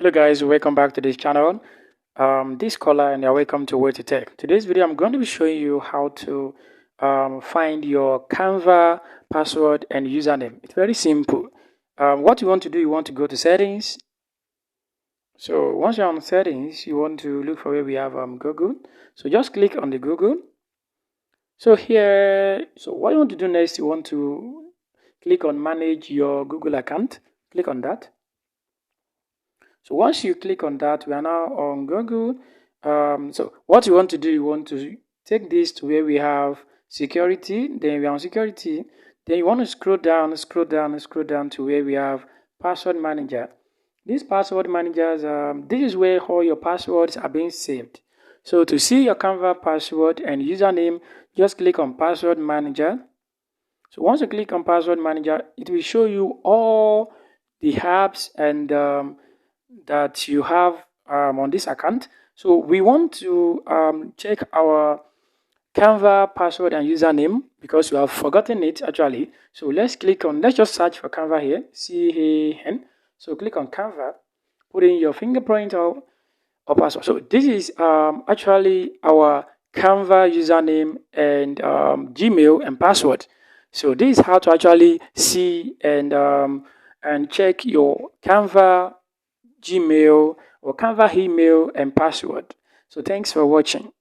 Hello guys, welcome back to this channel. This caller and you're welcome to Way to Tech. Today's video I'm going to be showing you how to find your Canva password and username. It's very simple. What you want to do, you want to go to settings. So once you're on settings, you want to look for where we have Google. So just click on the Google. So what you want to do next, you want to click on manage your Google account. Click on that. So once you click on that, we are now on Google. So what you want to do, you want to take this to where we have security. Then we are on security. Then you want to scroll down to where we have password manager. These password managers, this is where all your passwords are being saved. So to see your Canva password and username, just click on password manager. So once you click on password manager, it will show you all the apps and that you have on this account. So we want to check our Canva password and username because we have forgotten it actually. So let's just search for Canva here, C-A-N. So click on Canva, put in your fingerprint or password. So this is actually our Canva username and Gmail and password. So this is how to actually see and check your Canva Gmail or Canva email and password. So thanks for watching.